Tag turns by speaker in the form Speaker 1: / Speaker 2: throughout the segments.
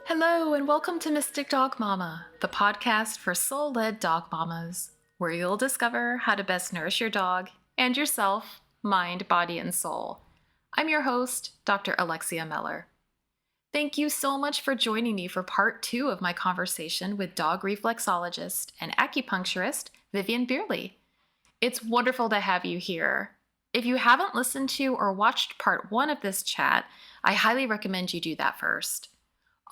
Speaker 1: Hello, and welcome to Mystic Dog Mama, the podcast for soul-led dog mamas, where you'll discover how to best nourish your dog and yourself, mind, body, and soul. I'm your host, Dr. Alexia Meller. Thank you so much for joining me for part 2 of my conversation with dog reflexologist and acupuncturist Vivian Birlie. It's wonderful to have you here. If you haven't listened to or watched part 1 of this chat, I highly recommend you do that first.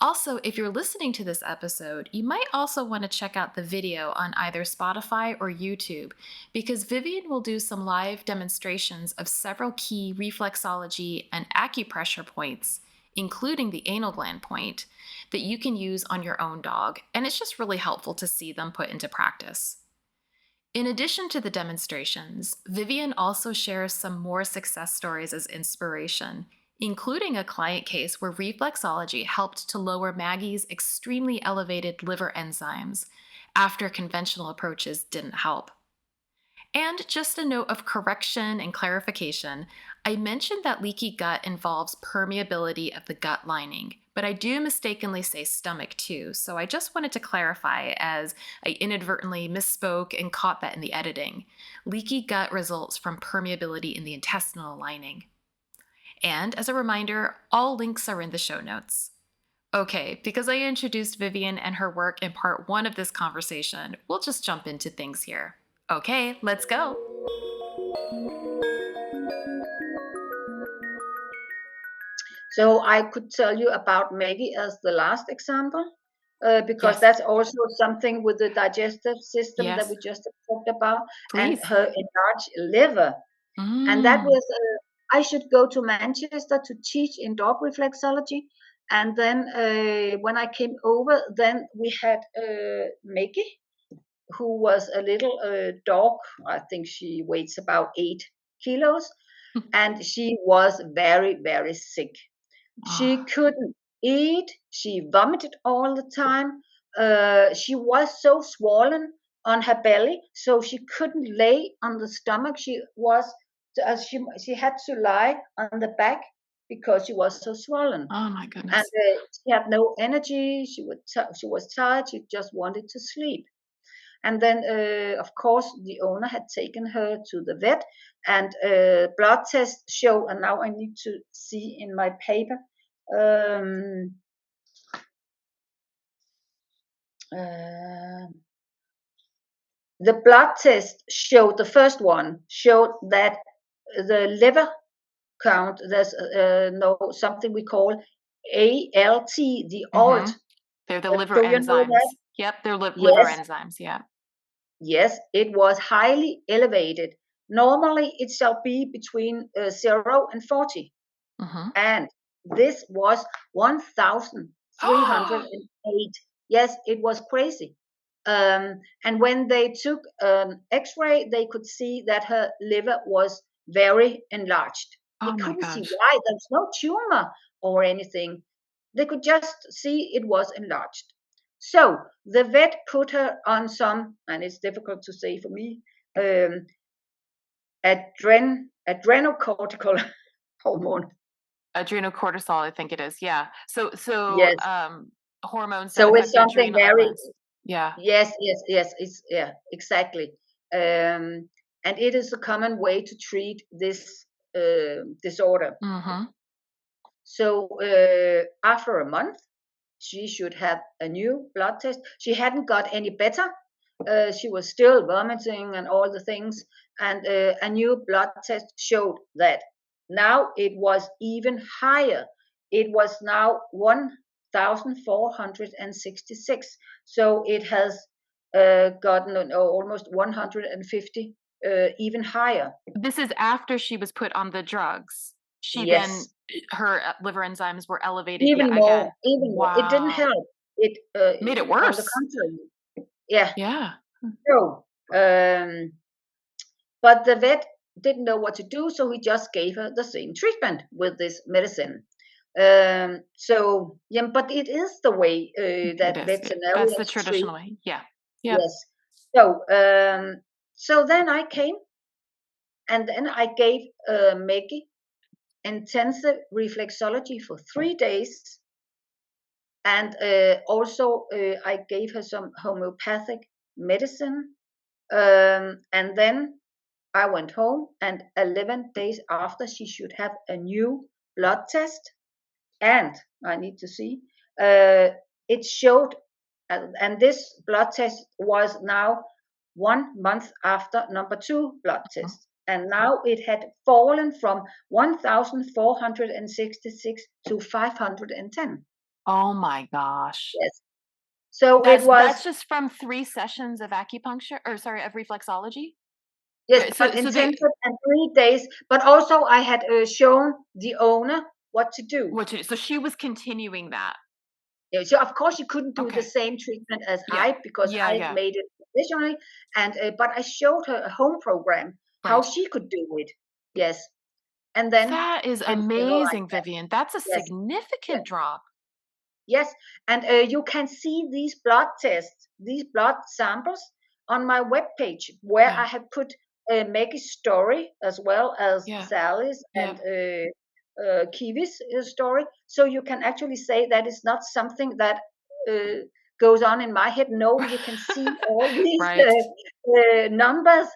Speaker 1: Also, if you're listening to this episode, you might also want to check out the video on either Spotify or YouTube, because Vivian will do some live demonstrations of several key reflexology and acupressure points, including the anal gland point, that you can use on your own dog, and it's just really helpful to see them put into practice. In addition to the demonstrations, Vivian also shares some more success stories as inspiration, including a client case where reflexology helped to lower Maggie's extremely elevated liver enzymes after conventional approaches didn't help. And just a note of correction and clarification, I mentioned that leaky gut involves permeability of the gut lining, but I do mistakenly say stomach too, so I just wanted to clarify as I inadvertently misspoke and caught that in the editing. Leaky gut results from permeability in the intestinal lining. And as a reminder, all links are in the show notes. Okay, because I introduced Vivian and her work in part 1 of this conversation, we'll just jump into things here. Okay, let's go.
Speaker 2: So I could tell you about Maggie as the last example, because
Speaker 1: Yes.
Speaker 2: that's also something with the digestive system that
Speaker 1: Yes.
Speaker 2: we just talked about,
Speaker 1: Please.
Speaker 2: and her enlarged liver. And that was, I should go to Manchester to teach in dog reflexology. And then when I came over, then we had Maggie, who was a little dog. I think she weighs about 8 kilos. And she was very, very sick. She couldn't eat. She vomited all the time. She was so swollen on her belly, so she couldn't lay on the stomach. She had to lie on the back because she was so swollen.
Speaker 1: Oh my goodness.
Speaker 2: And she had no energy. She was tired. She just wanted to sleep. And then, of course, the owner had taken her to the vet, and blood tests showed, and now I need to see in my paper. The blood test showed, the first one showed that the liver count, there's something we call ALT, the ALT.
Speaker 1: They're the liver
Speaker 2: Do you know
Speaker 1: enzymes.
Speaker 2: that?
Speaker 1: Yep, they're liver
Speaker 2: Yes.
Speaker 1: enzymes, yeah.
Speaker 2: Yes, it was highly elevated. Normally, it shall be between 0 and 40. And this was 1,308. Yes, it was crazy. And when they took an X-ray, they could see that her liver was very enlarged. They couldn't see why. There's no tumor or anything. They could just see it was enlarged. So the vet put her on some, and it's difficult to say for me, adrenocortical hormone.
Speaker 1: Adrenocortisol, I think it is. Yeah. So
Speaker 2: Yes.
Speaker 1: Hormones.
Speaker 2: So it's something very.
Speaker 1: Yeah.
Speaker 2: Yes. It's exactly. And it is a common way to treat this disorder. So after a month, she should have a new blood test. She hadn't got any better. She was still vomiting and all the things. And a new blood test showed that now it was even higher. It was now 1,466. So it has gotten almost 150, even higher.
Speaker 1: This is after she was put on the drugs.
Speaker 2: Yes.
Speaker 1: Her liver enzymes were elevated
Speaker 2: even
Speaker 1: yet
Speaker 2: more,
Speaker 1: again.
Speaker 2: Even more. It didn't help. It
Speaker 1: made it worse.
Speaker 2: On the contrary. Yeah.
Speaker 1: Yeah.
Speaker 2: So, but the vet didn't know what to do, so he just gave her the same treatment with this medicine. So yeah, but it is the way that
Speaker 1: It is. That's the
Speaker 2: veterinarians treat.
Speaker 1: traditional way. Yeah. Yep.
Speaker 2: Yes. So so then I came, and then I gave Maggie intensive reflexology for 3 days, and also I gave her some homeopathic medicine, and then I went home, and 11 days after, she should have a new blood test. And I need to see, it showed, and this blood test was now 1 month after number 2 blood
Speaker 1: Mhm.
Speaker 2: test. And now it had fallen from 1,466 to 510.
Speaker 1: Oh my gosh.
Speaker 2: Yes. So it was,
Speaker 1: That's just from 3 sessions of acupuncture, or sorry, of reflexology?
Speaker 2: yes, but
Speaker 1: So they
Speaker 2: intensive and 3 days. But also I had shown the owner what to do.
Speaker 1: what to do? So she was continuing that.
Speaker 2: Yeah, so of course you couldn't do the
Speaker 1: Okay.
Speaker 2: same treatment as
Speaker 1: Yeah.
Speaker 2: I, because
Speaker 1: Yeah,
Speaker 2: I
Speaker 1: yeah.
Speaker 2: made it professionally, and but I showed her a home program how
Speaker 1: Right.
Speaker 2: she could do it. Yes, and then
Speaker 1: That is
Speaker 2: it's never like
Speaker 1: amazing,
Speaker 2: that.
Speaker 1: Vivian. That's a
Speaker 2: Yes,
Speaker 1: significant
Speaker 2: yes,
Speaker 1: drop.
Speaker 2: yes, and you can see these blood tests, these blood samples on my webpage, where
Speaker 1: Yeah.
Speaker 2: I have put Maggie's story as well as
Speaker 1: Yeah.
Speaker 2: Sally's and
Speaker 1: Yep.
Speaker 2: Kiwi's story. So you can actually say that is not something that uh, goes on in my head. No, you can see all these
Speaker 1: Right.
Speaker 2: numbers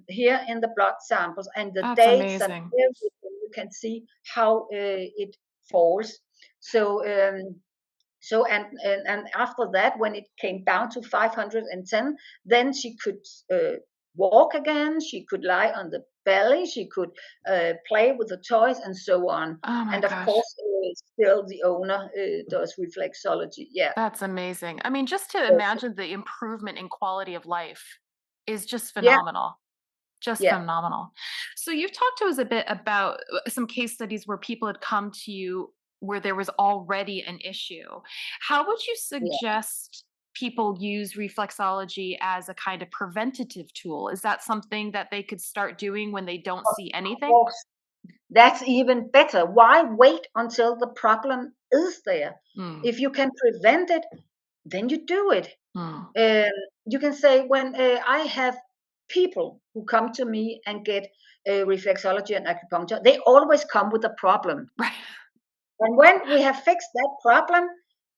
Speaker 2: here in the blood samples, and the
Speaker 1: That's
Speaker 2: dates and
Speaker 1: amazing.
Speaker 2: everything. You can see how it falls. So so and after that, when it came down to 510, then she could walk again, she could lie on the belly, she could play with the toys and so on.
Speaker 1: Oh my
Speaker 2: And of
Speaker 1: gosh.
Speaker 2: course, still the owner does reflexology. Yeah.
Speaker 1: That's amazing. I mean, just to
Speaker 2: Yes.
Speaker 1: imagine the improvement in quality of life is just
Speaker 2: Yeah.
Speaker 1: phenomenal. Just
Speaker 2: Yeah.
Speaker 1: phenomenal. So you've talked to us a bit about some case studies where people had come to you where there was already an issue. How would you
Speaker 2: Yeah.
Speaker 1: suggest people use reflexology as a kind of preventative tool? Is that something that they could start doing when they don't
Speaker 2: Of
Speaker 1: see anything?
Speaker 2: course. That's even better. Why wait until the problem is there?
Speaker 1: Mm,
Speaker 2: If you can prevent it, then you do it.
Speaker 1: mm.
Speaker 2: Um, you can say, when I have people who come to me and get reflexology and acupuncture, they always come with a problem.
Speaker 1: Right.
Speaker 2: And when we have fixed that problem,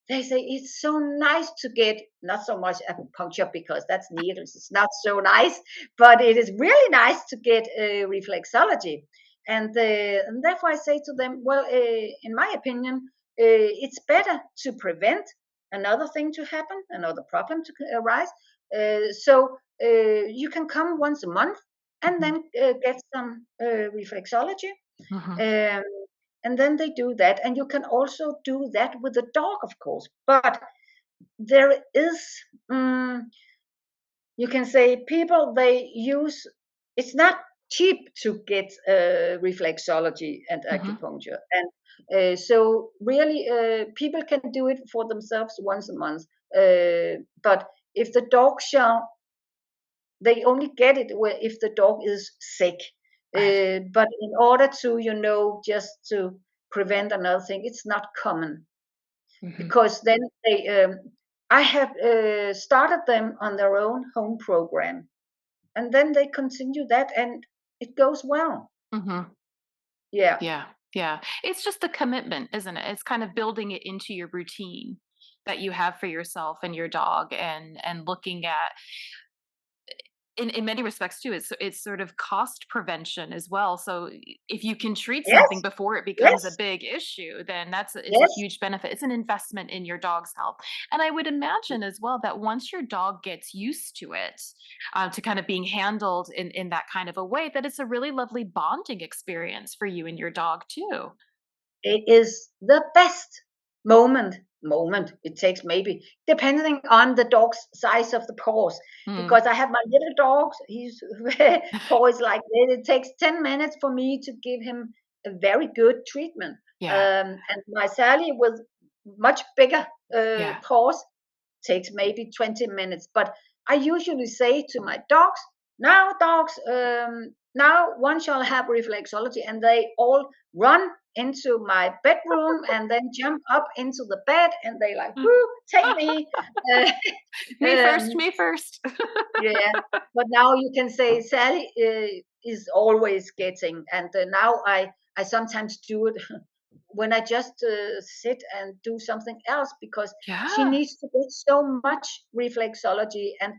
Speaker 2: they say it's so nice to get, not so much acupuncture because that's needles, it's not so nice, but it is really nice to get reflexology. And therefore I say to them, well, in my opinion, it's better to prevent another thing to happen, another problem to arise. So you can come once a month and
Speaker 1: Mhm,
Speaker 2: then get some reflexology.
Speaker 1: mhm,
Speaker 2: Um, and then they do that, and you can also do that with a dog, of course. But there is, um, you can say, people, they use, it's not cheap to get reflexology and
Speaker 1: mhm,
Speaker 2: acupuncture, and so really people can do it for themselves once a month. But if the dog shall, they only get it where if the dog is sick.
Speaker 1: right.
Speaker 2: But in order to, just to prevent another thing, it's not common,
Speaker 1: Mhm,
Speaker 2: because then they, I have started them on their own home program, and then they continue that, and it goes well.
Speaker 1: mhm.
Speaker 2: Yeah.
Speaker 1: Yeah, yeah. It's just a commitment, isn't it? It's kind of building it into your routine that you have for yourself and your dog, and looking at in many respects too, it's sort of cost prevention as well. So if you can treat something
Speaker 2: Yes.
Speaker 1: before it becomes a
Speaker 2: Yes.
Speaker 1: big issue, then it's a
Speaker 2: Yes.
Speaker 1: huge benefit. It's an investment in your dog's health. And I would imagine as well that once your dog gets used to it, to kind of being handled in that kind of a way, that it's a really lovely bonding experience for you and your dog too.
Speaker 2: It is the best moment. It takes, maybe depending on the dog's size of the paws,
Speaker 1: Mm.
Speaker 2: because I have my little dog, his paw is like this. It takes 10 minutes for me to give him a very good treatment.
Speaker 1: Yeah,
Speaker 2: And my Sally with much bigger
Speaker 1: yeah.
Speaker 2: paws takes maybe 20 minutes. But I usually say to my dogs, now dogs, now one shall have reflexology, and they all run into my bedroom and then jump up into the bed, and they like, whoo, take me. Uh,
Speaker 1: Me first, me first.
Speaker 2: yeah, but now you can say Sally is always getting, and now I sometimes do it when I just sit and do something else, because she
Speaker 1: Yeah.
Speaker 2: needs to get so much reflexology, and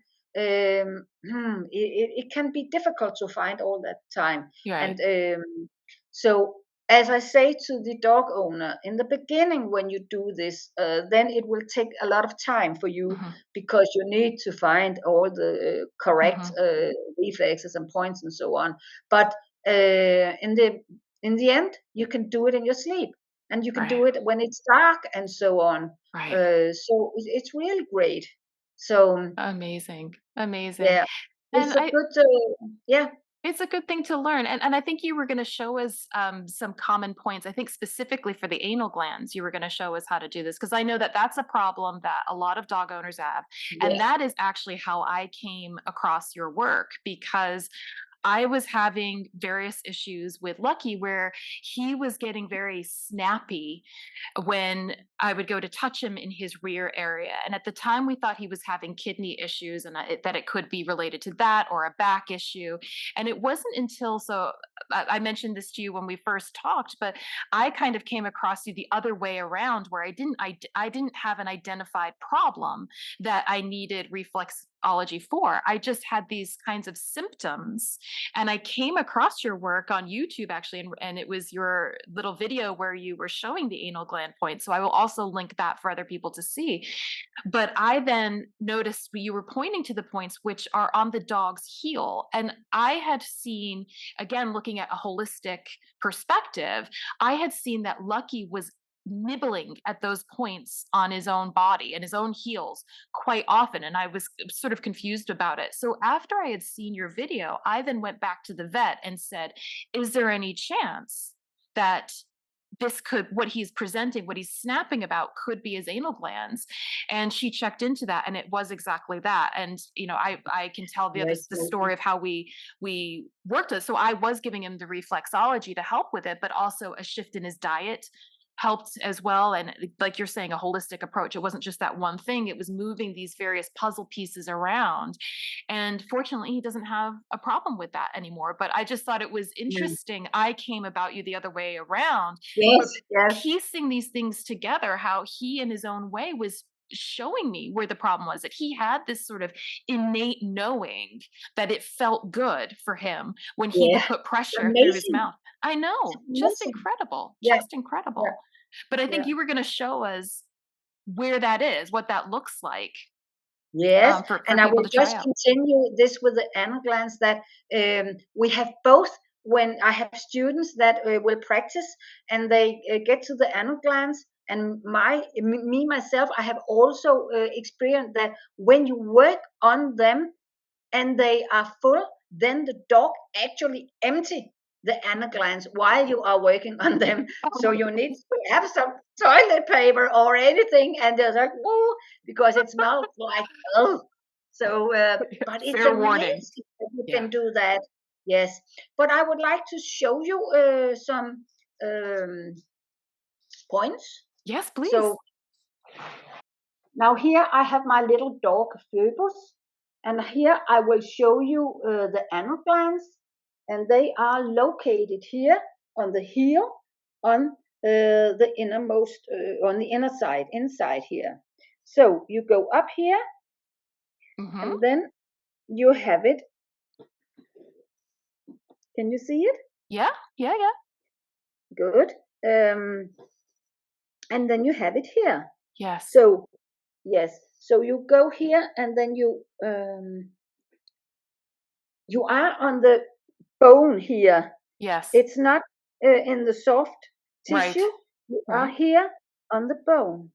Speaker 2: it can be difficult to find all that time.
Speaker 1: Right.
Speaker 2: And so, as I say to the dog owner, in the beginning when you do this, then it will take a lot of time for you,
Speaker 1: Mm-hmm.
Speaker 2: because you need to find all the correct
Speaker 1: Mm-hmm.
Speaker 2: reflexes and points and so on. But in the end, you can do it in your sleep, and you can
Speaker 1: Right.
Speaker 2: do it when it's dark and so on.
Speaker 1: Right.
Speaker 2: So it's really great. So
Speaker 1: Amazing. Amazing.
Speaker 2: yeah,
Speaker 1: And
Speaker 2: it's a good yeah.
Speaker 1: it's a good thing to learn. And I think you were going to show us some common points. I think specifically for the anal glands, you were going to show us how to do this, because I know that that's a problem that a lot of dog owners have. And
Speaker 2: Yes.
Speaker 1: that is actually how I came across your work, because I was having various issues with Lucky where he was getting very snappy when I would go to touch him in his rear area. And at the time, we thought he was having kidney issues, and that it could be related to that or a back issue. And it wasn't until I mentioned this to you when we first talked, but I kind of came across you the other way around, where I didn't have an identified problem that I needed reflexology for. I just had these kinds of symptoms, and I came across your work on YouTube actually, and it was your little video where you were showing the anal gland point. So I will also link that for other people to see. But I then noticed you were pointing to the points which are on the dog's heel. And I had seen, again, looking at a holistic perspective, I had seen that Lucky was nibbling at those points on his own body and his own heels quite often, and I was sort of confused about it. So after I had seen your video, I then went back to the vet and said, is there any chance that this could, what he's presenting, what he's snapping about, could be his anal glands? And she checked into that, and it was exactly that. And I can tell
Speaker 2: Yes.
Speaker 1: the story of how we worked it. So I was giving him the reflexology to help with it, but also a shift in his diet helped as well. And like you're saying, a holistic approach. It wasn't just that one thing, it was moving these various puzzle pieces around. And fortunately, he doesn't have a problem with that anymore. But I just thought it was
Speaker 2: Mm.
Speaker 1: interesting. I came about you the other way around,
Speaker 2: Yes.
Speaker 1: but
Speaker 2: Yes.
Speaker 1: piecing these things together, how he in his own way was showing me where the problem was, that he had this sort of innate knowing that it felt good for him when he would
Speaker 2: Yeah.
Speaker 1: put pressure through his
Speaker 2: Amazing.
Speaker 1: mouth. I
Speaker 2: It's
Speaker 1: know, just
Speaker 2: amazing.
Speaker 1: incredible,
Speaker 2: Yeah.
Speaker 1: just
Speaker 2: Yeah.
Speaker 1: incredible. But I think
Speaker 2: Yeah.
Speaker 1: you were going to show us where that is, what that looks like,
Speaker 2: Yes,
Speaker 1: for
Speaker 2: and I
Speaker 1: people
Speaker 2: will
Speaker 1: to try
Speaker 2: just
Speaker 1: out.
Speaker 2: continue this with the anal glands, that we have both. When I have students that will practice and they get to the anal glands, and me myself, I have also experienced that when you work on them and they are full, then the dog actually empty the anal glands while you are working on them. So
Speaker 1: Oh,
Speaker 2: you need to have some toilet paper or anything, and they're like, "Whoa," because it smells like oh. So, but it's
Speaker 1: fair warning.
Speaker 2: amazing that you
Speaker 1: Yeah.
Speaker 2: can do that. Yes, but I would like to show you some um, points.
Speaker 1: Yes,
Speaker 2: So
Speaker 1: please.
Speaker 2: now here I have my little dog Phoebus, and here I will show you the anal glands, and they are located here on the heel, on the innermost, on the inner side, inside here. So you go up here,
Speaker 1: Hmm.
Speaker 2: and then you have it. Can you see it?
Speaker 1: Yeah, yeah, yeah.
Speaker 2: Good. And then you have it here.
Speaker 1: Yes,
Speaker 2: So yes, so you go here, and then you are on the bone here.
Speaker 1: yes.
Speaker 2: It's not in the soft
Speaker 1: Right,
Speaker 2: tissue. You are
Speaker 1: right.
Speaker 2: here on the bone.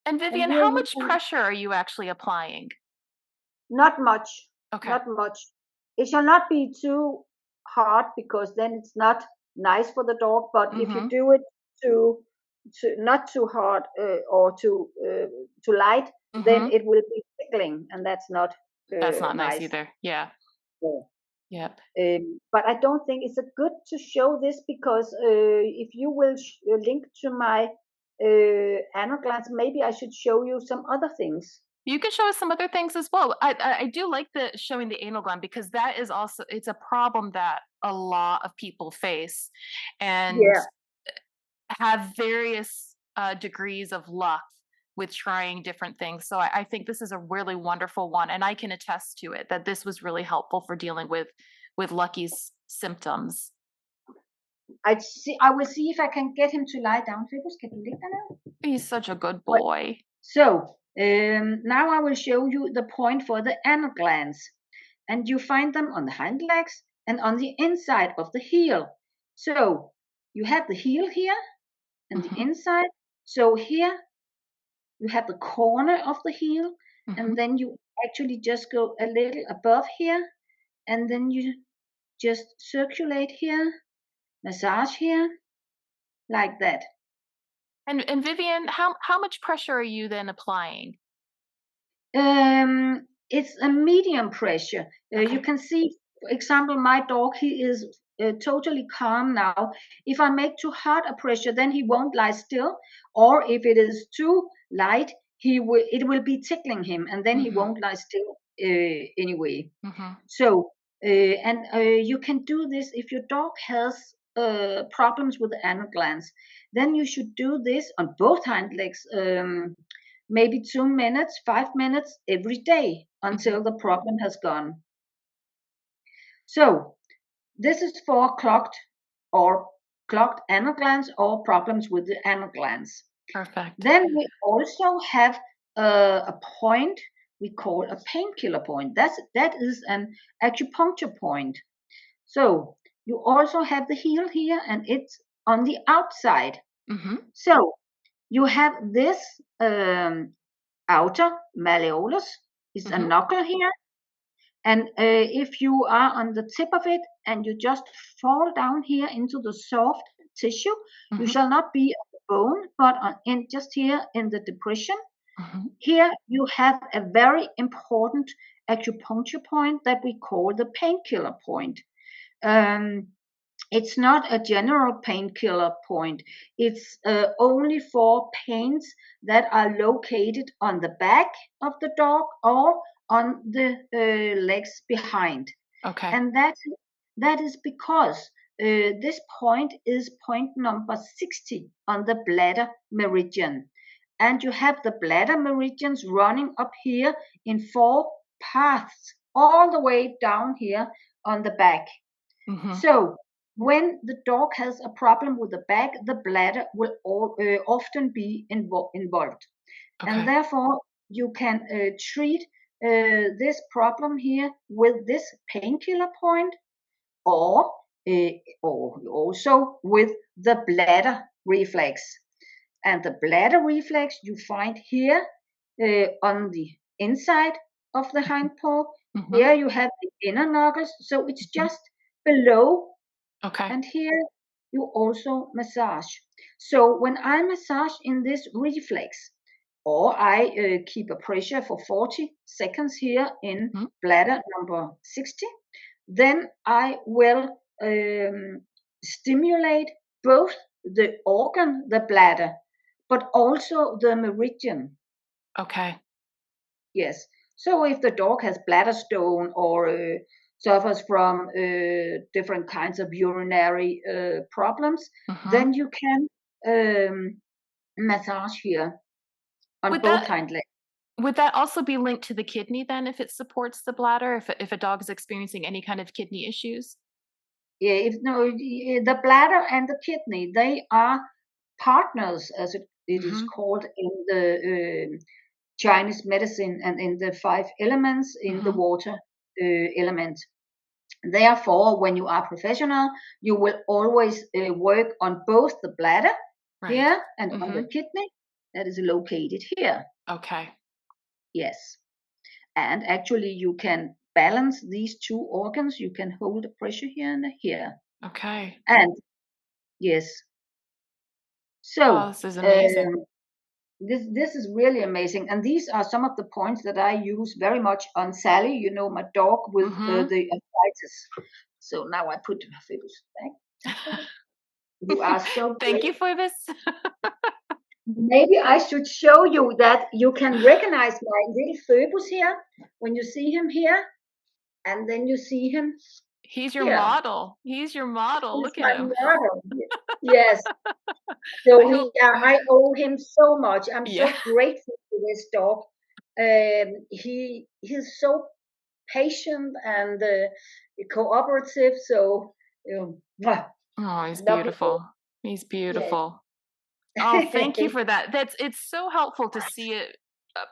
Speaker 1: And
Speaker 2: And
Speaker 1: Vivian,
Speaker 2: here
Speaker 1: how
Speaker 2: you
Speaker 1: much
Speaker 2: can,
Speaker 1: pressure are you actually applying?
Speaker 2: not much,
Speaker 1: Okay.
Speaker 2: not much. It shall not be too hard, because then it's not nice for the dog. But if you
Speaker 1: Hmm.
Speaker 2: do it too, not too hard or too light, then
Speaker 1: Hmm.
Speaker 2: it will be tickling, and that's not
Speaker 1: That's not nice
Speaker 2: nice.
Speaker 1: either. Yeah.
Speaker 2: Yeah.
Speaker 1: Yep.
Speaker 2: But I don't think it's a good to show this because if you will link to my anal glands, maybe I should show you some other things.
Speaker 1: You can show us some other things as well. I do like the showing the anal gland because that is also it's a problem that a lot of people face and
Speaker 2: Yeah,
Speaker 1: have various degrees of luck with trying different things. So I think this is a really wonderful one, and I can attest to it that this was really helpful for dealing with Lucky's symptoms.
Speaker 2: I will see if I can get him to lie down. Fibus, can you ligge der now?
Speaker 1: He's such a good
Speaker 2: Well,
Speaker 1: boy.
Speaker 2: so now I will show you the point for the anal glands, and you find them on the hind legs and on the inside of the heel. So you have the heel here and the
Speaker 1: Hmm.
Speaker 2: inside. So here you have the corner of the heel,
Speaker 1: Hmm.
Speaker 2: and then you actually just go a little above here, and then you just circulate here, massage here, like that.
Speaker 1: And Vivian, how much pressure are you then applying?
Speaker 2: It's a medium pressure. You
Speaker 1: Okay.
Speaker 2: can see, for example, my dog, he is totally calm now. If I make too hard a pressure, then he won't lie still. Or if it is too light, it will be tickling him, and then he
Speaker 1: Hmm.
Speaker 2: won't lie still anyway.
Speaker 1: Hmm.
Speaker 2: So, and you can do this if your dog has problems with the anal glands. Then you should do this on both hind legs, maybe 2 minutes, 5 minutes every day
Speaker 1: Hmm.
Speaker 2: until the problem has gone. So, this is for clogged anal glands or problems with the anal glands.
Speaker 1: Perfect.
Speaker 2: Then we also have a point we call a painkiller point. That is an acupuncture point. So you also have the heel here, and it's on the outside.
Speaker 1: Hmm.
Speaker 2: So you have this outer malleolus is a
Speaker 1: Hmm.
Speaker 2: knuckle here, and if you are on the tip of it and you just fall down here into the soft tissue, you
Speaker 1: Hmm.
Speaker 2: shall not be on the bone, but in just here in the depression.
Speaker 1: Hmm.
Speaker 2: Here you have a very important acupuncture point that we call the painkiller point. Um, it's not a general painkiller point. It's only for pains that are located on the back of the dog or on the legs behind.
Speaker 1: Okay.
Speaker 2: And that is because this point is point number 60 on the bladder meridian. And you have the bladder meridians running up here in four paths all the way down here on the back.
Speaker 1: Hmm.
Speaker 2: So when the dog has a problem with the back, the bladder will often be involved. And
Speaker 1: Okay.
Speaker 2: therefore, you can treat this problem here with this painkiller point or, or also with the bladder reflex. And the bladder reflex you find here on the inside of the hind paw.
Speaker 1: Hmm.
Speaker 2: Here you have the inner knuckles, so it's
Speaker 1: Hmm.
Speaker 2: just below,
Speaker 1: Okay.
Speaker 2: and here you also massage. So when I massage in this reflex, or I keep a pressure for 40 seconds here in
Speaker 1: Hmm.
Speaker 2: bladder number 60, then I will stimulate both the organ, the bladder, but also the meridian.
Speaker 1: Okay.
Speaker 2: Yes. So if the dog has bladder stone or suffers from different kinds of urinary problems,
Speaker 1: Hmm.
Speaker 2: then you can massage here on
Speaker 1: Would
Speaker 2: both
Speaker 1: that
Speaker 2: hind legs.
Speaker 1: would that also be linked to the kidney then if it supports the bladder, if a dog is experiencing any kind of kidney issues?
Speaker 2: Yeah, if no, the bladder and the kidney, they are partners, as it is
Speaker 1: Hmm.
Speaker 2: called in the Chinese medicine and in the five elements in the
Speaker 1: Hmm.
Speaker 2: water element. Therefore, when you are professional, you will always work on both the bladder
Speaker 1: Right.
Speaker 2: here and on the
Speaker 1: Hmm.
Speaker 2: kidney that is located here.
Speaker 1: Okay.
Speaker 2: Yes. And actually, you can balance these two organs. You can hold the pressure here and here.
Speaker 1: Okay.
Speaker 2: And yes.
Speaker 1: Oh,
Speaker 2: So,
Speaker 1: this is
Speaker 2: um,
Speaker 1: amazing.
Speaker 2: this is really amazing, and these are some of the points that I use very much on Sally. You know, my dog with the arthritis. So now I put Phoebus back. You are so
Speaker 1: Thank you
Speaker 2: great.
Speaker 1: for this.
Speaker 2: Maybe I should show you that you can recognize my little Phoebus here when you see him here, and then you see him
Speaker 1: He's your
Speaker 2: here.
Speaker 1: model. He's your model.
Speaker 2: He's
Speaker 1: Look at
Speaker 2: my
Speaker 1: him.
Speaker 2: model. Yes. So
Speaker 1: I hope.
Speaker 2: I owe him so much. I'm
Speaker 1: Yeah.
Speaker 2: so grateful to this dog. He's so patient and cooperative. So mwah,
Speaker 1: Oh, he's
Speaker 2: love you both.
Speaker 1: beautiful. He's
Speaker 2: Yes.
Speaker 1: beautiful. Oh, thank you for that. It's so helpful to see it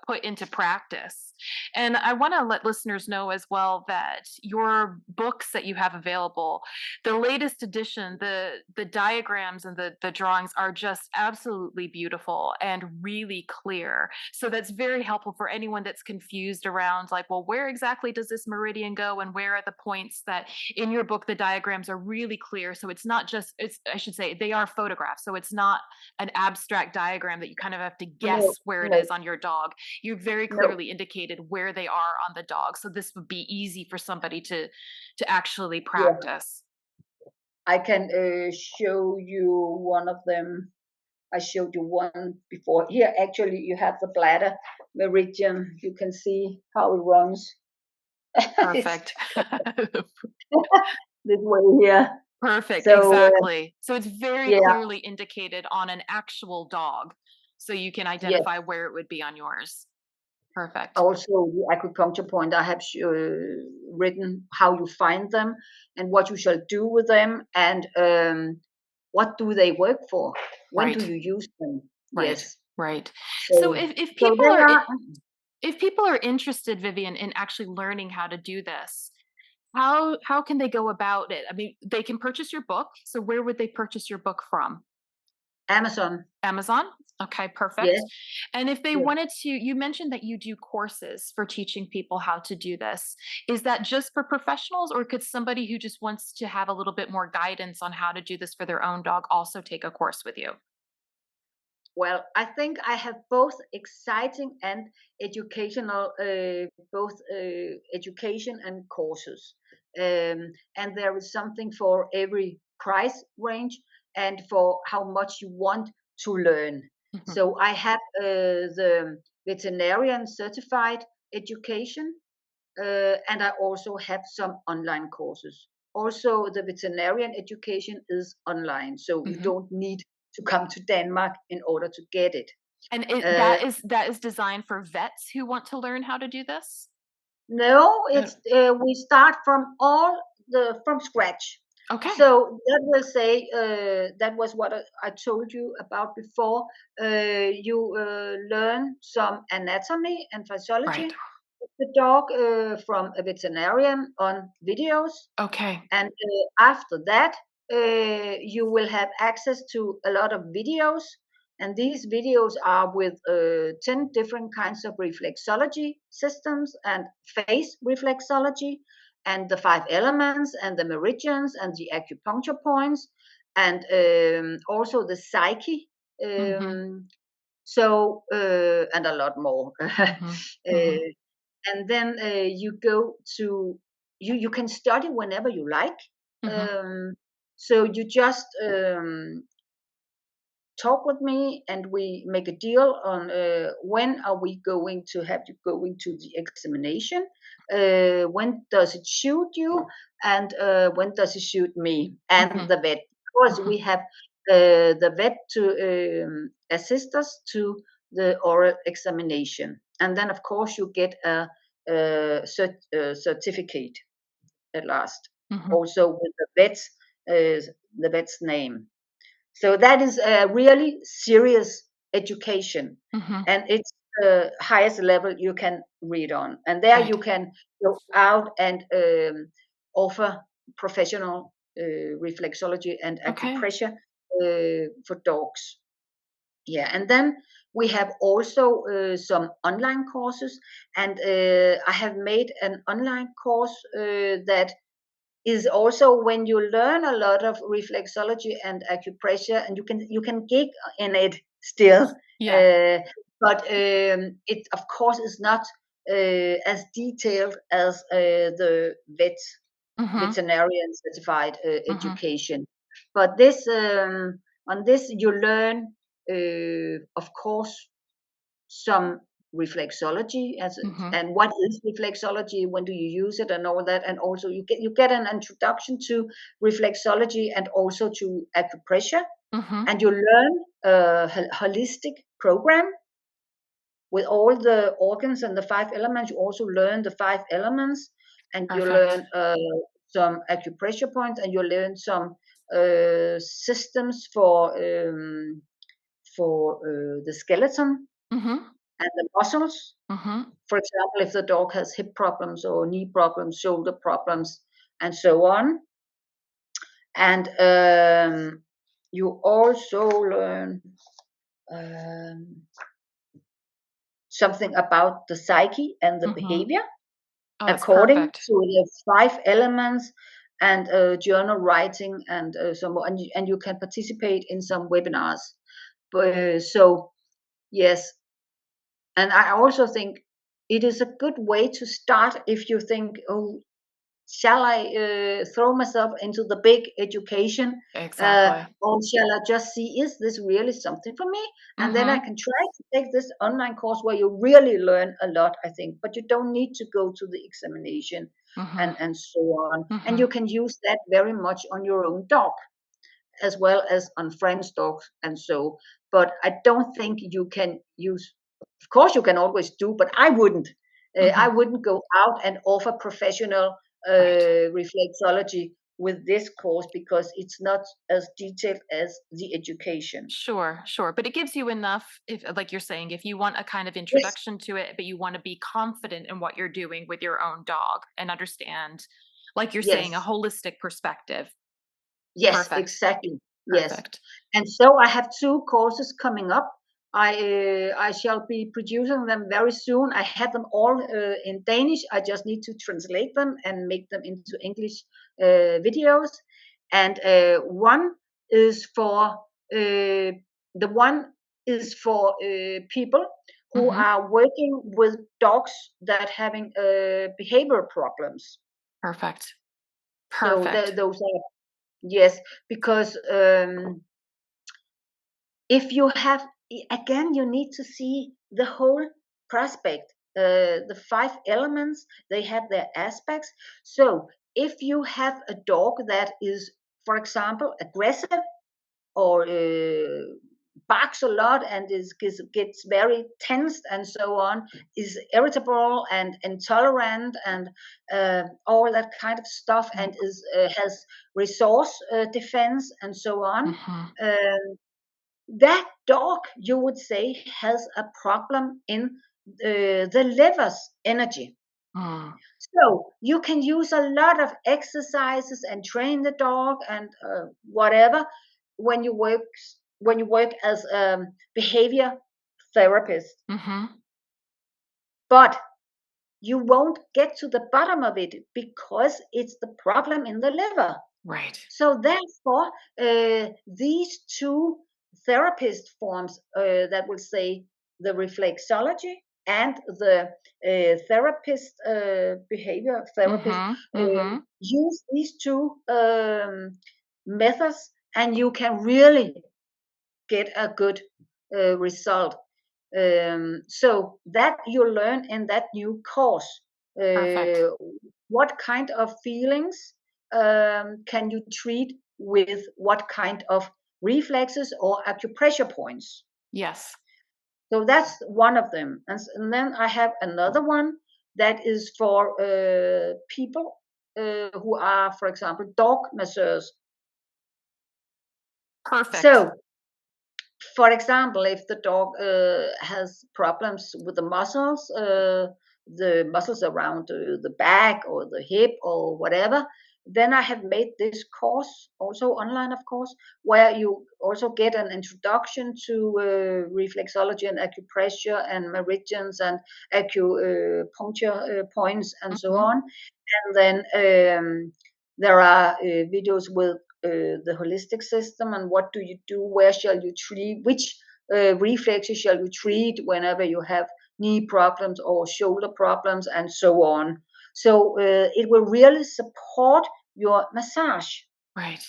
Speaker 1: put into practice. And I want to let listeners know as well that your books that you have available, the latest edition, the diagrams and the drawings are just absolutely beautiful and really clear. So that's very helpful for anyone that's confused around like, well, where exactly does this meridian go and where are the points? That in your book the diagrams are really clear. So it's not just, it's, I should say, they are photographs. So it's not an abstract diagram that you kind of have to
Speaker 2: No,
Speaker 1: guess where it
Speaker 2: no,
Speaker 1: is on your dog. You very
Speaker 2: no.
Speaker 1: clearly indicated where they are on the dog. So this would be easy for somebody to actually
Speaker 2: Yeah,
Speaker 1: practice.
Speaker 2: I can show you one of them. I showed you one before. Here, actually, you have the bladder meridian. You can see how it runs. It's
Speaker 1: Perfect.
Speaker 2: this way here.
Speaker 1: Perfect.
Speaker 2: So
Speaker 1: Exactly. So it's very
Speaker 2: yeah,
Speaker 1: clearly indicated on an actual dog. So you can
Speaker 2: yes.
Speaker 1: identify where it would be on yours. Perfect.
Speaker 2: Also, the acupuncture point, I have written how you find them and what you shall do with them, and what do they work for? When do
Speaker 1: Right.
Speaker 2: you use them?
Speaker 1: Right.
Speaker 2: Yes.
Speaker 1: Right. So
Speaker 2: So,
Speaker 1: if
Speaker 2: so
Speaker 1: people
Speaker 2: they
Speaker 1: are
Speaker 2: are.
Speaker 1: if people are interested, Vivian, in actually learning how to do this, how can they go about it? I mean, they can purchase your book. So where would they purchase your book from?
Speaker 2: Amazon.
Speaker 1: Amazon? Okay,
Speaker 2: Yes.
Speaker 1: perfect. And if they
Speaker 2: Yes.
Speaker 1: wanted to, you mentioned that you do courses for teaching people how to do this. Is that just for professionals, or could somebody who just wants to have a little bit more guidance on how to do this for their own dog also take a course with you?
Speaker 2: Well, I think I have both exciting and educational, both education and courses. And there is something for every price range and for how much you want to learn.
Speaker 1: Mhm.
Speaker 2: So I have the veterinarian certified education, and I also have some online courses. Also, the veterinarian education is online, so you
Speaker 1: Mhm.
Speaker 2: don't need to come to Denmark in order to get it.
Speaker 1: And
Speaker 2: Uh,
Speaker 1: that is designed for vets who want to learn how to do this?
Speaker 2: no,
Speaker 1: Uh,
Speaker 2: it's we start from scratch.
Speaker 1: okay.
Speaker 2: So that will say that was what I told you about before. You learn some anatomy and
Speaker 1: Right.
Speaker 2: physiology of the dog from a veterinarian on videos.
Speaker 1: Okay.
Speaker 2: And after that, you will have access to a lot of videos. And these videos are with 10 different kinds of reflexology systems and face reflexology and the 5 elements and the meridians and the acupuncture points and also the psyche.
Speaker 1: Mhm.
Speaker 2: And a lot more.
Speaker 1: Mhm. Mhm.
Speaker 2: And then you go to you can study whenever you like.
Speaker 1: Mhm.
Speaker 2: um, so you just talk with me and we make a deal on when are we going to have you going to the examination, when does it suit you, and when does it suit me and
Speaker 1: Mhm.
Speaker 2: the vet, because we
Speaker 1: Mhm.
Speaker 2: have the vet to assist us to the oral examination, and then of course you get a certificate at last,
Speaker 1: Mhm.
Speaker 2: also with the vet's name. So that is a really serious education,
Speaker 1: Mhm.
Speaker 2: and it's the highest level you can read on. And there
Speaker 1: Right.
Speaker 2: you can go out and offer professional reflexology and
Speaker 1: Okay.
Speaker 2: acupressure for dogs. Yeah, and then we have also some online courses, and I have made an online course that is also when you learn a lot of reflexology and acupressure, and you can gig in it still.
Speaker 1: Yeah.
Speaker 2: But it, of course, is not as detailed as the veterinarian certified education. But this on this you learn, of course, some reflexology and what is reflexology, when do you use it, and all that. And also you get an introduction to reflexology and also to acupressure, and you learn a holistic program with all the organs and the 5 elements. You also learn the 5 elements, and you learn some acupressure points, and you learn some systems for the skeleton and the muscles. For example, if the dog has hip problems or knee problems, shoulder problems, and so on. And you also learn something about the psyche and the behavior according to the 5 elements, and journal writing, and and you can participate in some webinars. But so yes, and I also think it is a good way to start if you think, oh, shall I throw myself into the big education?
Speaker 1: Exactly.
Speaker 2: Or shall I just see, is this really something for me? And then I can try to take this online course where you really learn a lot, I think. But you don't need to go to the examination and so on. And you can use that very much on your own dog, as well as on friends' dogs and so. But I don't think you can use. Of course, you can always do, but I wouldn't. I wouldn't go out and offer professional reflexology with this course, because it's not as detailed as the education.
Speaker 1: Sure. But it gives you enough, if, like you're saying, if you want a kind of
Speaker 2: Yes,
Speaker 1: introduction to it, but you want to be confident in what you're doing with your own dog and understand, like you're saying, a
Speaker 2: yes,
Speaker 1: holistic perspective.
Speaker 2: yes,
Speaker 1: Perfect.
Speaker 2: exactly. Yes.
Speaker 1: Perfect.
Speaker 2: And so I have 2 courses coming up. I shall be producing them very soon. I have them all in Danish. I just need to translate them and make them into English videos. And one is for people who are working with dogs that having behavior problems.
Speaker 1: Perfect.
Speaker 2: So
Speaker 1: Perfect.
Speaker 2: those are, yes, because if you have, again, you need to see the whole prospect. The 5 elements, they have their aspects. So if you have a dog that is, for example, aggressive, or barks a lot, and gets very tensed and so on, is irritable and intolerant, and all that kind of stuff, and has resource defense and so on. That dog, you would say, has a problem in the liver's energy. So you can use a lot of exercises and train the dog and whatever when you work as a behavior therapist. But you won't get to the bottom of it, because it's the problem in the liver.
Speaker 1: Right.
Speaker 2: So therefore, these 2 therapist forms, that will say the reflexology and the therapist, behavior therapist, use these 2 methods, and you can really get a good result. So that you learn in that new course.
Speaker 1: Perfect.
Speaker 2: What kind of feelings can you treat with what kind of reflexes or acupressure points?
Speaker 1: Yes.
Speaker 2: So that's one of them. And then I have another one that is for people who are, for example, dog masseurs.
Speaker 1: Perfect.
Speaker 2: So, for example, if the dog has problems with the muscles around the back or the hip or whatever, then I have made this course, also online, of course, where you also get an introduction to reflexology and acupressure and meridians and acupuncture points and so on. And then there are videos with the holistic system, and what do you do, where shall you treat, which reflexes shall you treat whenever you have knee problems or shoulder problems and so on. So it will really support your massage.
Speaker 1: Right.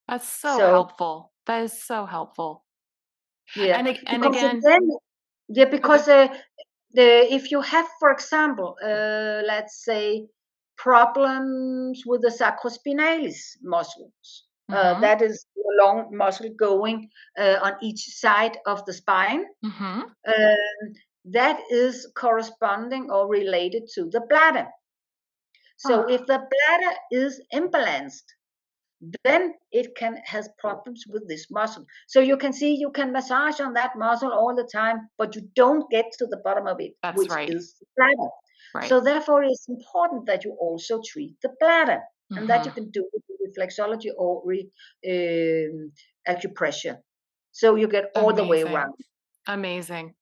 Speaker 1: That's so
Speaker 2: So
Speaker 1: helpful. That is so helpful.
Speaker 2: yeah,
Speaker 1: And
Speaker 2: because
Speaker 1: again,
Speaker 2: then yeah,
Speaker 1: okay.
Speaker 2: because if you have, for example, let's say problems with the sacrospinalis muscles,
Speaker 1: Mm-hmm.
Speaker 2: that is a long muscle going on each side of the spine.
Speaker 1: Mm-hmm.
Speaker 2: That is corresponding or related to the bladder. So
Speaker 1: Oh,
Speaker 2: if the bladder is imbalanced, then it can has problems with this muscle. So you can see you can massage on that muscle all the time, but you don't get to the bottom of it,
Speaker 1: that's
Speaker 2: which
Speaker 1: right.
Speaker 2: is the bladder.
Speaker 1: Right.
Speaker 2: So therefore, it's important that you also treat the bladder, and that you
Speaker 1: Mm-hmm.
Speaker 2: can do with reflexology or acupressure. So you get all the way
Speaker 1: Amazing.
Speaker 2: around.
Speaker 1: Amazing.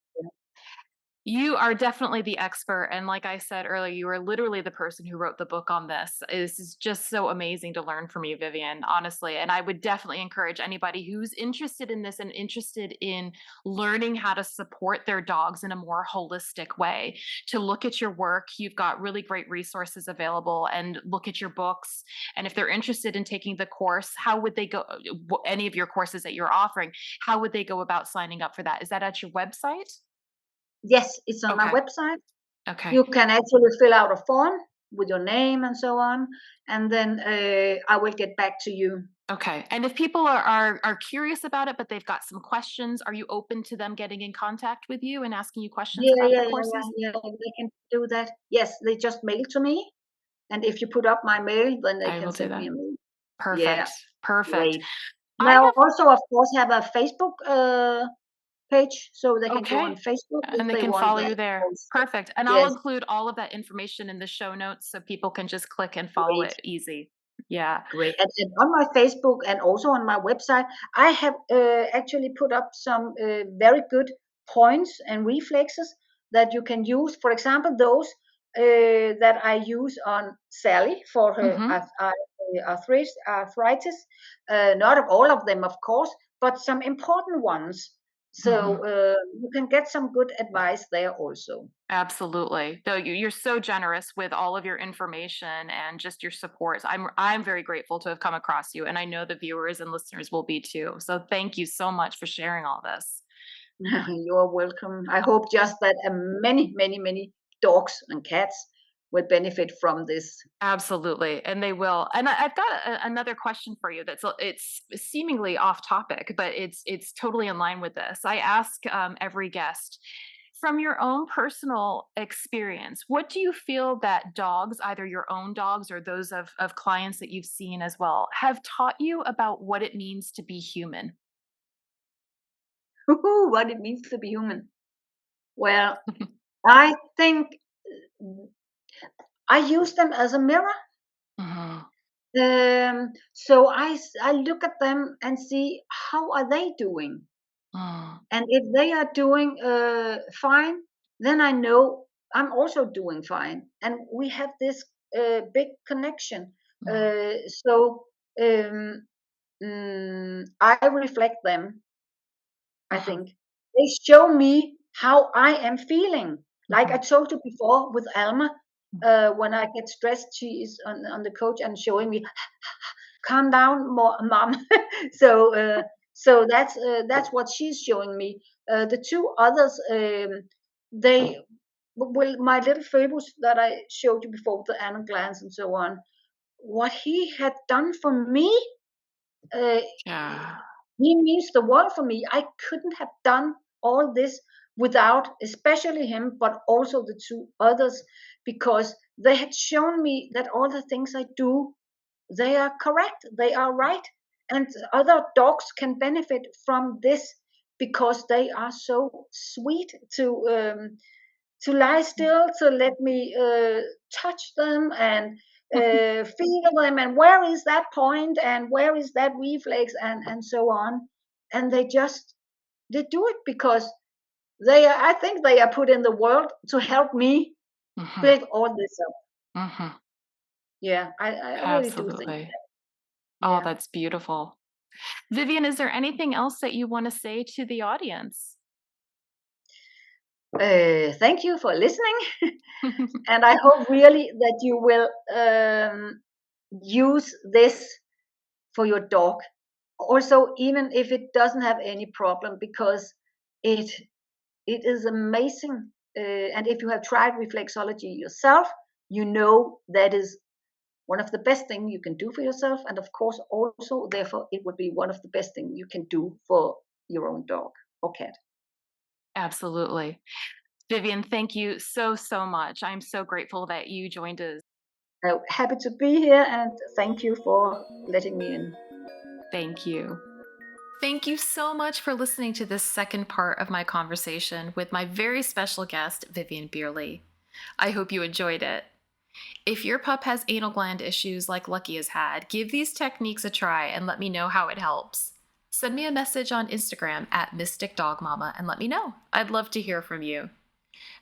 Speaker 1: You are definitely the expert. And like I said earlier, you are literally the person who wrote the book on this. This is just so amazing to learn from you, Vivian, honestly. And I would definitely encourage anybody who's interested in this and interested in learning how to support their dogs in a more holistic way to look at your work. You've got really great resources available and look at your books. And if they're interested in taking the course, how would they go? Any of your courses that you're offering, how would they go about signing up for that? Is that at your website?
Speaker 2: Yes, it's on my
Speaker 1: Okay.
Speaker 2: website.
Speaker 1: Okay.
Speaker 2: You can actually fill out a form with your name and so on, and then I will get back to you.
Speaker 1: Okay. And if people are curious about it, but they've got some questions, are you open to them getting in contact with you and asking you questions
Speaker 2: Yeah,
Speaker 1: about
Speaker 2: yeah,
Speaker 1: the
Speaker 2: yeah,
Speaker 1: courses?
Speaker 2: yeah, yeah. They can do that. Yes, they just mail to me, and if you put up my mail, then they
Speaker 1: I
Speaker 2: can
Speaker 1: will do
Speaker 2: send me
Speaker 1: that.
Speaker 2: a mail. Yeah,
Speaker 1: Perfect. Perfect.
Speaker 2: great. And
Speaker 1: I
Speaker 2: I
Speaker 1: have
Speaker 2: also, of course, have a Facebook page, so they can go on
Speaker 1: okay.
Speaker 2: Facebook if
Speaker 1: And they
Speaker 2: they
Speaker 1: can
Speaker 2: want
Speaker 1: follow
Speaker 2: that
Speaker 1: you there.
Speaker 2: also.
Speaker 1: Perfect. And I'll
Speaker 2: Yes,
Speaker 1: include all of that information in the show notes so people can just click and follow
Speaker 2: great.
Speaker 1: it easy. Yeah.
Speaker 2: Great. And on my Facebook and also on my website, I have actually put up some very good points and reflexes that you can use. For example, those that I use on Sally for her
Speaker 1: Mhm.
Speaker 2: arthritis. Not of all of them, of course, but some important ones. So
Speaker 1: Mhm.
Speaker 2: you can get some good advice there also.
Speaker 1: Absolutely. Though you're so generous with all of your information and just your support. I'm very grateful to have come across you, and I know the viewers and listeners will be too. So thank you so much for sharing all this.
Speaker 2: You're welcome. I hope just that many, many, many dogs and cats will benefit from this.
Speaker 1: Absolutely, and they will. And I've got another question for you. It's seemingly off topic, but it's totally in line with this. I ask every guest, from your own personal experience, what do you feel that dogs, either your own dogs or those of clients that you've seen as well, have taught you about what it means to be human?
Speaker 2: What it means to be human. Well, I think I use them as a mirror.
Speaker 1: Mhm.
Speaker 2: So I look at them and see how are they doing,
Speaker 1: Mm,
Speaker 2: and if they are doing fine, then I know I'm also doing fine, and we have this big connection.
Speaker 1: mm,
Speaker 2: So um, I reflect them. I
Speaker 1: mhm,
Speaker 2: think they show me how I am feeling. Like I
Speaker 1: mhm,
Speaker 2: told you before with Alma, when I get stressed, she is on the couch and showing me, "Calm down, mom." so that's what she's showing me. The two others, they well, my little Phoebus that I showed you before, the animal glands and so on. What he had done for me, uh,
Speaker 1: yeah.
Speaker 2: he means the world for me. I couldn't have done all this without, especially him, but also the two others, because they had shown me that all the things I do, they are correct, they are right, and other dogs can benefit from this because they are so sweet to lie still, to let me touch them and feel them, and where is that point, and where is that reflex, and so on. And they do it because they are, I think they are put in the world to help me
Speaker 1: Mhm,
Speaker 2: build all this up.
Speaker 1: mhm.
Speaker 2: Yeah, I really do think
Speaker 1: Absolutely.
Speaker 2: that.
Speaker 1: Oh,
Speaker 2: Yeah.
Speaker 1: that's beautiful. Vivian, is there anything else that you want to say to the audience?
Speaker 2: Thank you for listening. And I hope really that you will use this for your dog. Also, even if it doesn't have any problem, because it is amazing. And if you have tried reflexology yourself, you know that is one of the best things you can do for yourself. And of course, also, therefore, it would be one of the best things you can do for your own dog or cat.
Speaker 1: Absolutely. Vivian, thank you so much. I'm so grateful that you joined us.
Speaker 2: Happy to be here, and thank you for letting me in.
Speaker 1: Thank you. Thank you so much for listening to this second part of my conversation with my very special guest, Vivian Birlie. I hope you enjoyed it. If your pup has anal gland issues like Lucky has had, give these techniques a try and let me know how it helps. Send me a message on Instagram at Mystic Dog Mama and let me know. I'd love to hear from you.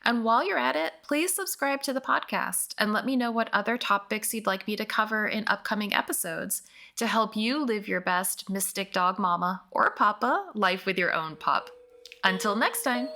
Speaker 1: And while you're at it, please subscribe to the podcast and let me know what other topics you'd like me to cover in upcoming episodes to help you live your best Mystic Dog Mama or Papa life with your own pup. Until next time.